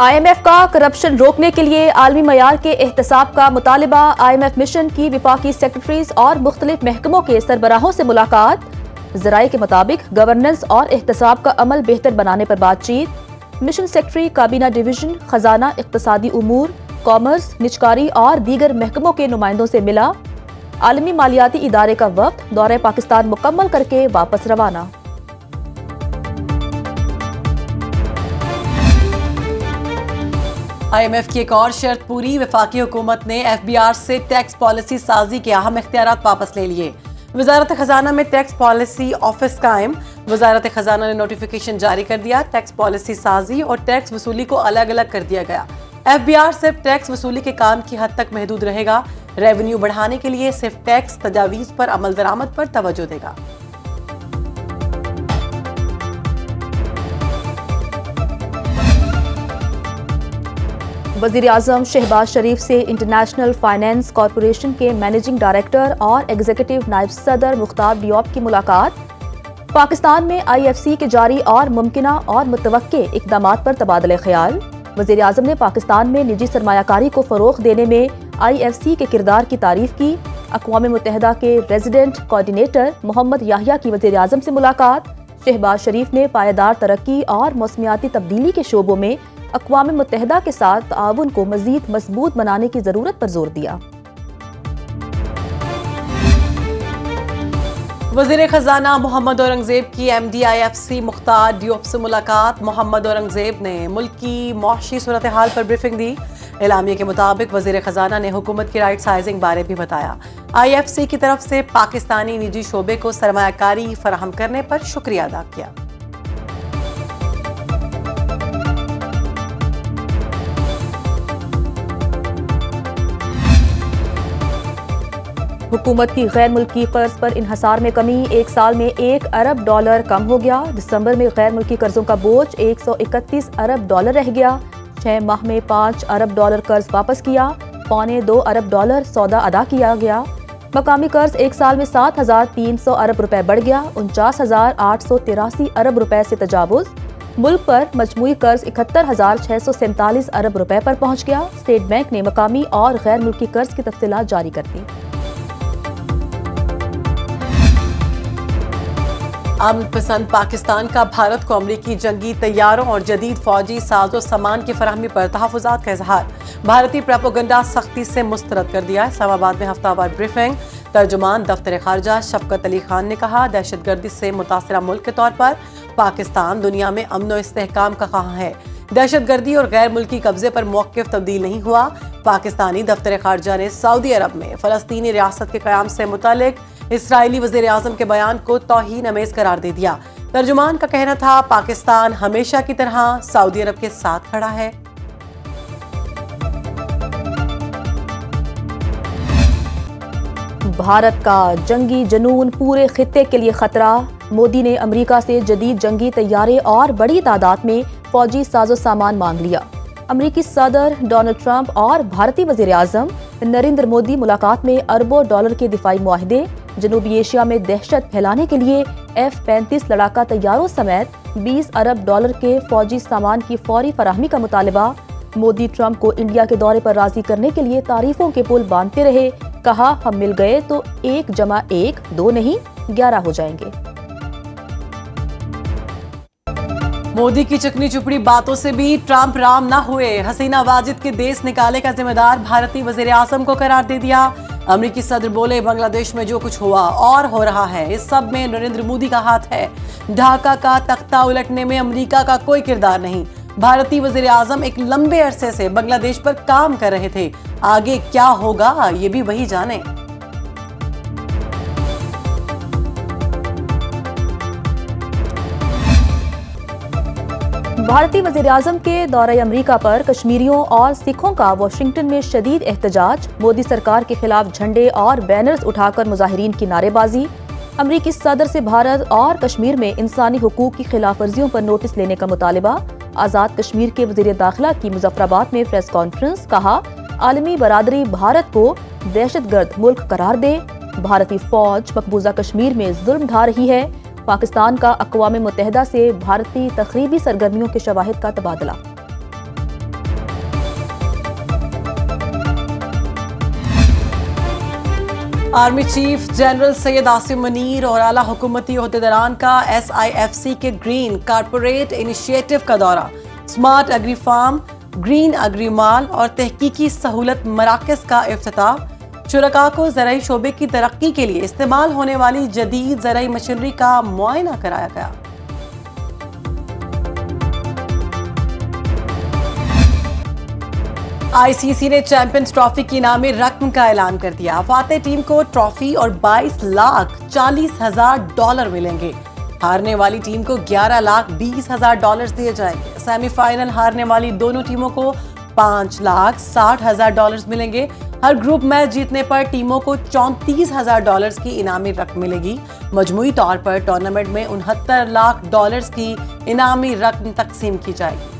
IMF का corruption रोकने के लिए आलमी मयार के एहतसाब का मुतालिबा। IMF मिशन की विफाकी सेक्रेटरीज और मुख्तलिफ महकमों के सरबराहों से मुलाकात। ज़राए के मुताबिक गवर्नेंस और एहतसाब का अमल बेहतर बनाने पर बातचीत। मिशन सेक्रेटरी काबीना डिवीजन, खजाना, इक्तसादी उमूर, कॉमर्स, निजकारी और दीगर महकमों के नुमाइंदों से मिला। आलमी मालियाती इदारे का वक्त दौरे पाकिस्तान मुकम्मल करके वापस रवाना। IMF की एक और शर्त पूरी। वफाकी हुकूमत ने FBR से टैक्स पॉलिसी साजी के अहम इख्तियारात वापस ले लिए। वजारत खजाना में टैक्स पॉलिसी ऑफिस कायम। वजारत खजाना ने नोटिफिकेशन जारी कर दिया। टैक्स पॉलिसी साजी और टैक्स वसूली को अलग अलग कर दिया गया। FBR सिर्फ टैक्स वसूली के काम की हद तक महदूद रहेगा। रेवेन्यू बढ़ाने के लिए सिर्फ टैक्स तजावीज़ पर अमल दरामद पर तवज्जो देगा। वज़ीर आज़म शहबाज शरीफ से इंटरनेशनल फाइनेंस कॉरपोरेशन के मैनेजिंग डायरेक्टर और एग्जीक्यूटिव नायब सदर मुख्तार डियोप की मुलाकात। पाकिस्तान में IFC के जारी और मुमकिना और मुतवक्के इक़दामात पर तबादले ख्याल। वज़ीर आज़म ने पाकिस्तान में निजी सरमायाकारी को फ़रोग़ देने में IFC के किरदार की तारीफ़ की। अक़वाम मुत्तहिदा के रेजिडेंट कोऑर्डिनेटर मोहम्मद याहिया की वज़ीर आज़म से मुलाकात। शहबाज शरीफ ने पायदार तरक्की और मौसमियाती तब्दीली के शोबों में अक़वाम मुत्तहिदा के साथ ताउन को मज़ीद मजबूत बनाने की ज़रूरत पर जोर दिया। वज़ीर खजाना मोहम्मद औरंगज़ेब की MD IFC मुख्तार डियोप से मुलाकात। मोहम्मद औरंगज़ेब ने मुल्क की मौशी सूरत हाल पर ब्रीफिंग दी। एलामिया के मुताबिक वज़ीर खजाना ने हुकूमत की राइट साइजिंग बारे भी बताया। IFC की तरफ से पाकिस्तानी निजी शोबे को सरमायाकारी फराहम करने पर शुक्रिया अदा किया। हुकूमत की गैर मुल्की कर्ज पर इन्हसार में कमी। एक साल में $1 अरब कम हो गया। दिसंबर में गैर मुल्की कर्जों का बोझ $131 अरब रह गया। 6 माह में $5 अरब कर्ज वापस किया। $2.25 अरब सौदा अदा किया गया। मकामी कर्ज एक साल में 7,300 अरब रुपए बढ़ गया। 49,883 अरब रुपए से तजावुज। मुल्क पर मजमूई कर्ज 71,647 अरब रुपए पर पहुंच गया। स्टेट बैंक ने मकामी और गैर मुल्की कर्ज की तफसीलात जारी कर दी। अमन पसंद पाकिस्तान का भारत को अमरीकी जंगी तैयारों और जदीद फौजी साजो सामान की फराहमी पर तहफ़्फ़ुज़ात का इजहार। भारतीय प्रोपेगेंडा सख्ती से मुस्तरद कर दिया। इस्लामाबाद में हफ्तावार ब्रीफिंग। तर्जुमान दफ्तर खारजा शफकत अली खान ने कहा, दहशतगर्दी से मुतासरा मुल्क के तौर पर पाकिस्तान दुनिया में अमन व इस्तेहकाम का ख़्वाह है। दहशतगर्दी और गैर मुल्की कब्जे पर मौक़िफ़ तब्दील नहीं हुआ। पाकिस्तानी दफ्तर खारजा ने सऊदी अरब में फ़लस्तीनी रियासत के क़याम से मुतालिक इसराइली वज़ीर आज़म के बयान को तौहीन अमेज़ करार दे दिया। तर्जुमान का कहना था, पाकिस्तान हमेशा की तरह सऊदी अरब के साथ खड़ा है। भारत का जंगी जनून पूरे खित्ते के लिए खतरा। मोदी ने अमेरिका से जदीद जंगी तैयारे और बड़ी तादाद में फौजी साजो सामान मांग लिया। अमेरिकी सदर डोनाल्ड ट्रंप और भारतीय वज़ीर आज़म नरेंद्र मोदी मुलाकात में अरबों डॉलर के दिफाई मुआहदे। जनूबी एशिया में दहशत फैलाने के लिए F-35 लड़ाका तैयारों समेत $20 अरब के फौजी सामान की फौरी फराहमी का मुतालिबा। मोदी ट्रंप को इंडिया के दौरे पर राजी करने के लिए तारीफों के पुल बांधते रहे। कहा, हम मिल गए तो 1 + 1 2 नहीं 11 हो जाएंगे। मोदी की चिकनी चुपड़ी बातों से भी ट्रंप राम ना हुए। हसीना वाजिद के देश निकाले का जिम्मेदार भारतीय वज़ीर आज़म को करार दे दिया। अमेरिकी सदर बोले, बांग्लादेश में जो कुछ हुआ और हो रहा है, इस सब में नरेंद्र मोदी का हाथ है। ढाका का तख्ता उलटने में अमेरिका का कोई किरदार नहीं। भारतीय वज़ीर आज़म एक लंबे अरसे से बांग्लादेश पर काम कर रहे थे। आगे क्या होगा ये भी वही जाने। भारतीय वज़ीर आज़म के दौरे अमरीका पर कश्मीरियों और सिखों का वाशिंगटन में शदीद एहतजाज। मोदी सरकार के खिलाफ झंडे और बैनर्स उठाकर मुजाहिरीन की नारेबाजी। अमरीकी सदर से भारत और कश्मीर में इंसानी हुकूक की खिलाफ वर्जियों पर नोटिस लेने का मुतालिबा। आज़ाद कश्मीर के वज़ीर दाखिला की मुजफ्फराबाद में प्रेस कॉन्फ्रेंस। कहा, आलमी बरादरी भारत को दहशतगर्द मुल्क करार दे। भारतीय फौज मकबूजा कश्मीर में जुल्म ढा रही है। पाकिस्तान का अक़वाम मुत्तहिदा से भारतीय तख़रीबी सरगर्मियों के शवाहिद का तबादला। Army chief general Syed Asim Munir और आला हुकूमती ओहदेदारान का SIFC के ग्रीन कारपोरेट इनिशिएटिव का दौरा। Smart agri farm, green agri mall और तहकीकी सहूलत मराकज़ का इफ्तिताह। शुरका को ज़राई शोबे की तरक्की के लिए इस्तेमाल होने वाली जदीद ज़राई मशीनरी का मुआयना कराया गया। ICC ने चैंपियंस ट्रॉफी की इनामी रकम का ऐलान कर दिया। फातेह टीम को ट्रॉफी और 22,40,000 डॉलर मिलेंगे। हारने वाली टीम को 11,20,000 डॉलर दिए जाएंगे। सेमीफाइनल हारने वाली दोनों टीमों को 5,60,000 डॉलर मिलेंगे। हर ग्रुप मैच जीतने पर टीमों को 34,000 डॉलर की इनामी रकम मिलेगी। मजमूई तौर पर टूर्नामेंट में 69 लाख डॉलर की इनामी रकम तकसीम की जाएगी।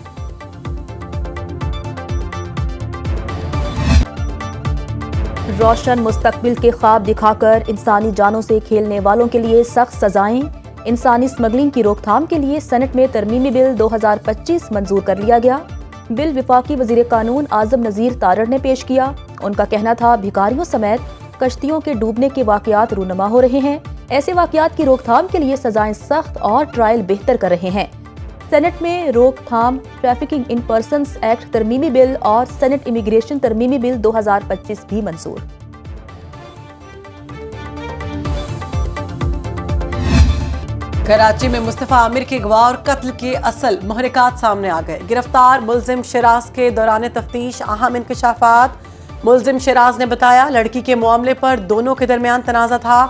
रोशन मुस्तकबिल के ख्वाब दिखाकर इंसानी जानों से खेलने वालों के लिए सख्त सजाएं। इंसानी स्मगलिंग की रोकथाम के लिए सेनेट में तरमीमी बिल 2025 मंजूर कर लिया गया। बिल विफाकी वजीर कानून आजम नज़ीर तारड़ ने पेश किया। उनका कहना था भिखारियों समेत कश्तियों के डूबने के वाकयात रूनमा हो रहे हैं। ऐसे वाकयात की रोकथाम के लिए सजाएं सख्त और ट्रायल बेहतर कर रहे हैं। सेनेट में रोकथाम ट्रैफिकिंग इन पर्सन्स एक्ट तरमीमी बिल और सेनेट इमिग्रेशन तरमीमी बिल 2025 भी मंजूर। कराची में मुस्तफा आमिर के अगवा और कत्ल के असल मुहरिकात सामने आ गए। गिरफ्तार मुलजिम शिराज के दौरान तफ्तीश अहम इंकशाफात। मुलजिम शिराज ने बताया लड़की के मामले पर दोनों के दरमियान तनाज़ा था।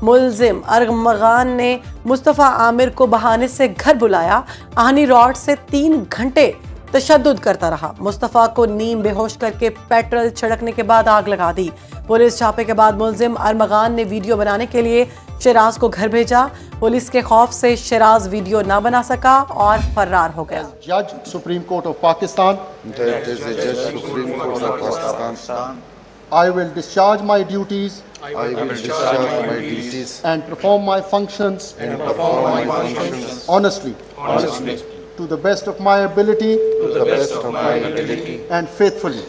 मुलजिम अरमगान ने मुस्तफा आमिर को बहाने से घर बुलाया। आहनी रॉड से 3 घंटे तशद्दुद करता रहा। मुस्तफा को नीम बेहोश करके पेट्रोल छिड़कने के बाद आग लगा दी। पुलिस छापे के बाद मुलजिम अरमगान ने वीडियो बनाने के लिए शिराज को घर भेजा। पुलिस के खौफ से शिराज वीडियो ना बना सका और फरार हो गया। जज supreme court of Pakistan, I will discharge my duties and perform my functions honestly to the best of my ability and faithfully.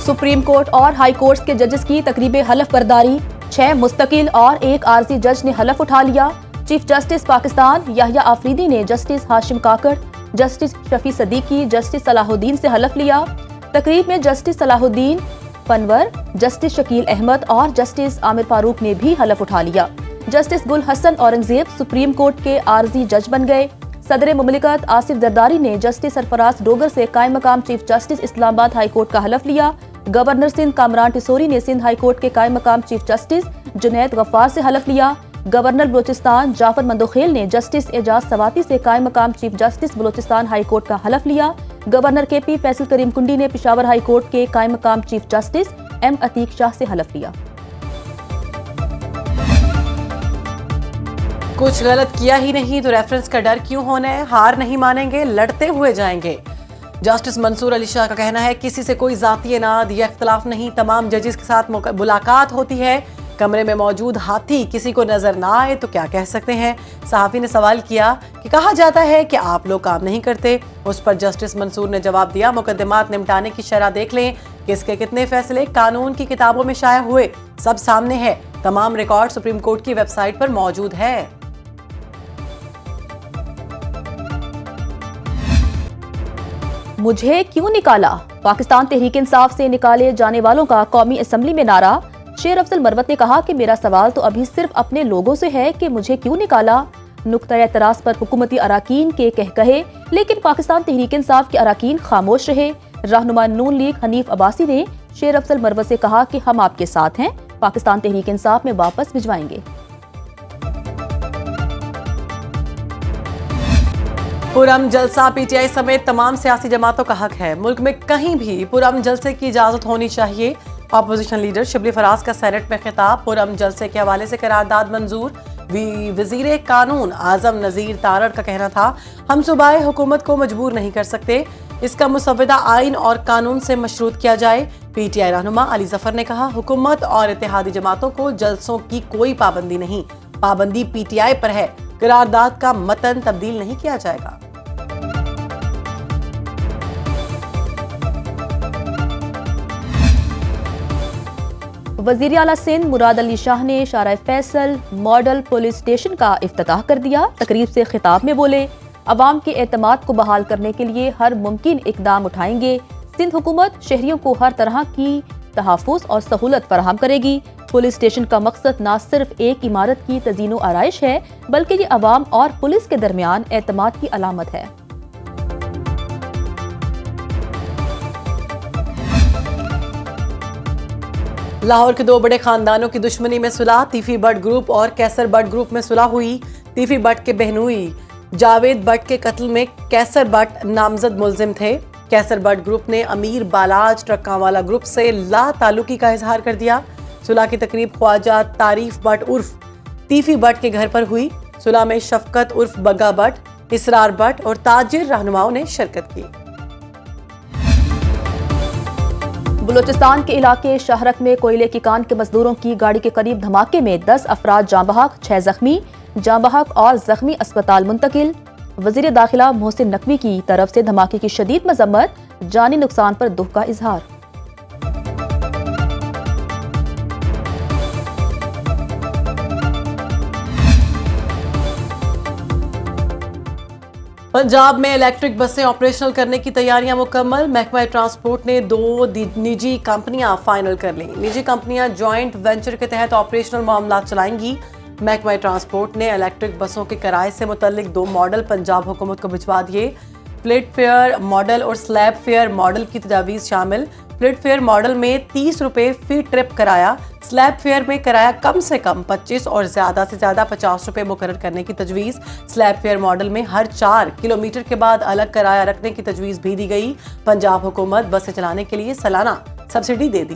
Supreme court और हाई कोर्ट के जजेस की तकरीब हलफ बर्दारी। 6 मुस्तकिल और 1 आरजी जज ने हलफ उठा लिया। चीफ जस्टिस पाकिस्तान याहिया आफरीदी ने जस्टिस हाशिम काकड़, जस्टिस शफी सदीकी, जस्टिस सलाहुद्दीन से हलफ लिया। तकरीब में जस्टिस सलाहुद्दीन पनवर, जस्टिस शकील अहमद और जस्टिस आमिर फारूक ने भी हलफ उठा लिया। जस्टिस गुल हसन औरंगजेब सुप्रीम कोर्ट के आरजी जज बन गए। सदर मुमलिकत आसिफ जरदारी ने जस्टिस सरफराज डोगर से कायम मकाम chief justice Islamabad high court का हलफ लिया। गवर्नर सिंध कामरान टिसोरी ने सिंध हाई कोर्ट के कायम मकाम चीफ जस्टिस जुनैद गफ्फार से हलफ लिया। गवर्नर बलोचिस्तान जाफर मंदोखेल ने जस्टिस एजाज सवाती से कायम मकाम chief justice Balochistan high court का हलफ लिया। गवर्नर KP फैसल करीम कुंडी ने पेशावर हाई कोर्ट के कायम मकाम chief justice M Atiq Shah से हलफ लिया। कुछ गलत किया ही नहीं तो रेफरेंस का डर क्यों होना है। हार नहीं मानेंगे, लड़ते हुए जाएंगे। जस्टिस मंसूर अली शाह का कहना है किसी से कोई जाती इनाद या इख्तलाफ नहीं। तमाम जजेस के साथ मुलाकात होती है। कमरे में मौजूद हाथी किसी को नजर ना आए तो क्या कह सकते हैं। सहाफी ने सवाल किया कि कहा जाता है कि आप लोग काम नहीं करते। उस पर जस्टिस मंसूर ने जवाब दिया मुकदमात निपटाने की शरह देख लें। किसके कितने फैसले कानून की किताबों में शाया हुए सब सामने है। तमाम रिकॉर्ड सुप्रीम कोर्ट की वेबसाइट पर मौजूद है। मुझे क्यों निकाला? पाकिस्तान तहरीक इंसाफ से निकाले जाने वालों का कौमी असम्बली में नारा। शेर अफजल मरवत ने कहा कि मेरा सवाल तो अभी सिर्फ अपने लोगों से है कि मुझे क्यों निकाला। नुक्ता एतराज पर हुकूमती अराकीन के कहे, लेकिन पाकिस्तान तहरीक इंसाफ के अराकीन खामोश रहे। रहनुमा नून लीग हनीफ अब्बासी ने शेर अफजल मरवत से कहा कि हम आपके साथ हैं, पाकिस्तान तहरीक इंसाफ में वापस भिजवाएंगे। पुरअमन जलसा PTI समेत तमाम सियासी जमातों का हक है। मुल्क में कहीं भी पुरअमन जलसे की इजाजत होनी चाहिए। अपोजिशन लीडर शिबली फराज का सेनेट में खिताब। पुरअमन जलसे के हवाले से करारदाद मंजूर। वजीर कानून आजम नज़ीर तारड़ का कहना था हम सूबाई हुकूमत को मजबूर नहीं कर सकते। इसका मुसव्वदा आइन और कानून से मशरूत किया जाए। PTI रहनुमा अली जफर ने कहा हुकूमत और इत्तेहादी जमातों को जलसों की कोई पाबंदी नहीं, पाबंदी PTI पर है। करारदाद का मतन तब्दील नहीं किया जाएगा। وزیر اعلیٰ سندھ مراد علی شاہ نے شارع فیصل ماڈل پولیس اسٹیشن کا افتتاح کر دیا۔ تقریب سے خطاب میں بولے، عوام کے اعتماد کو بحال کرنے کے لیے ہر ممکن اقدام اٹھائیں گے۔ سندھ حکومت شہریوں کو ہر طرح کی تحفظ اور سہولت فراہم کرے گی۔ پولیس اسٹیشن کا مقصد نہ صرف ایک عمارت کی تزئین و آرائش ہے، بلکہ یہ عوام اور پولیس کے درمیان اعتماد کی علامت ہے۔ لاہور کے دو بڑے خاندانوں کی دشمنی میں صلح، تیفی بٹ گروپ اور کیسر بٹ گروپ میں صلح ہوئی۔ تیفی بٹ کے بہنوئی جاوید بٹ کے قتل میں کیسر بٹ نامزد ملزم تھے۔ کیسر بٹ گروپ نے امیر بالاج ٹرکاں والا گروپ سے لا تعلقی کا اظہار کر دیا۔ صلح کی تقریب خواجہ تعریف بٹ عرف تیفی بٹ کے گھر پر ہوئی۔ صلح میں شفقت عرف بگا بٹ، اسرار بٹ اور تاجر رہنماؤں نے شرکت کی۔ بلوچستان کے علاقے شہرک میں کوئلے کی کان کے مزدوروں کی گاڑی کے قریب دھماکے میں 10 افراد جاں بحق، 6 زخمی، جاں بحق اور زخمی اسپتال منتقل۔ وزیر داخلہ محسن نقوی کی طرف سے دھماکے کی شدید مذمت، جانی نقصان پر دکھ کا اظہار۔ پنجاب میں الیکٹرک بسیں آپریشنل کرنے کی تیاریاں مکمل۔ محکمہ ٹرانسپورٹ نے 2 نجی کمپنیاں فائنل کر لیں۔ نجی کمپنیاں جوائنٹ وینچر کے تحت آپریشنل معاملات چلائیں گی۔ محکمہ ٹرانسپورٹ نے الیکٹرک بسوں کے کرائے سے متعلق 2 ماڈل پنجاب حکومت کو بھجوا دیے۔ پلیٹ فیئر ماڈل اور سلیب فیئر ماڈل کی تجاویز شامل۔ پلیٹ فیئر ماڈل میں 30 روپے فی ٹرپ کرایہ، سلیب فیئر میں کرایہ کم سے کم 25 اور زیادہ سے زیادہ 50 روپے مقرر کرنے کی تجویز۔ سلیب فیئر ماڈل میں ہر 4 کلومیٹر کے بعد الگ کرایہ رکھنے کی تجویز بھی دی گئی۔ پنجاب حکومت بسیں چلانے کے لیے سالانہ سبسڈی دے دی۔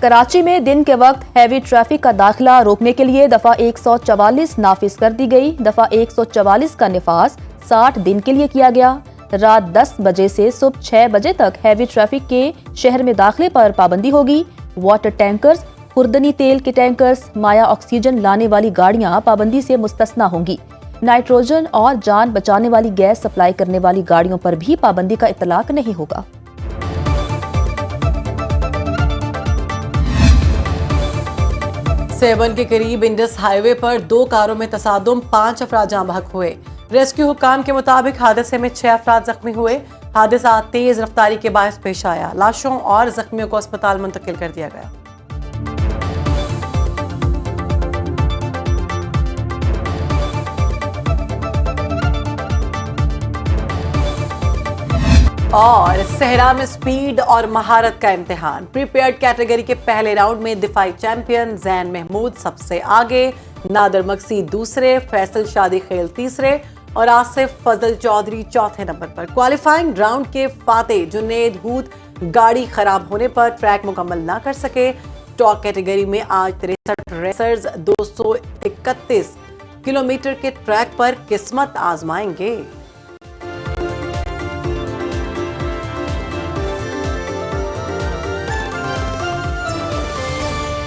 کراچی میں دن کے وقت ہیوی ٹریفک کا داخلہ روکنے کے لیے دفعہ 144 نافذ کر دی گئی۔ دفعہ 144 کا نفاذ 60 دن کے لیے کیا گیا۔ رات 10 بجے سے صبح 6 بجے تک ہیوی ٹریفک کے شہر میں داخلے پر پابندی ہوگی۔ واٹر ٹینکرز، خوردنی تیل کے ٹینکرز، مائع آکسیجن لانے والی گاڑیاں پابندی سے مستثنیٰ ہوں گی۔ نائٹروجن اور جان بچانے والی گیس سپلائی کرنے والی گاڑیوں پر بھی پابندی کا اطلاق نہیں ہوگا۔ سیون کے قریب انڈس ہائی وے پر 2 کاروں میں تصادم، 5 افراد جاں بحق ہوئے۔ ریسکیو حکام کے مطابق حادثے میں 6 افراد زخمی ہوئے۔ حادثہ تیز رفتاری کے باعث پیش آیا۔ لاشوں اور زخمیوں کو اسپتال منتقل کر دیا گیا۔ اور صحرا میں سپیڈ اور مہارت کا امتحان، پریپیئرڈ کیٹیگری کے پہلے راؤنڈ میں دفاعی چیمپئن زین محمود سب سے آگے، نادر مکسی دوسرے، فیصل شادی خیل تیسرے اور آصف فضل چودھری چوتھے نمبر پر۔ کوالیفائنگ راؤنڈ کے فاتح جنید ہوت گاڑی خراب ہونے پر ٹریک مکمل نہ کر سکے۔ ٹاک کیٹیگری میں آج 63 ریسرز 231 کلومیٹر کے ٹریک پر قسمت آزمائیں گے۔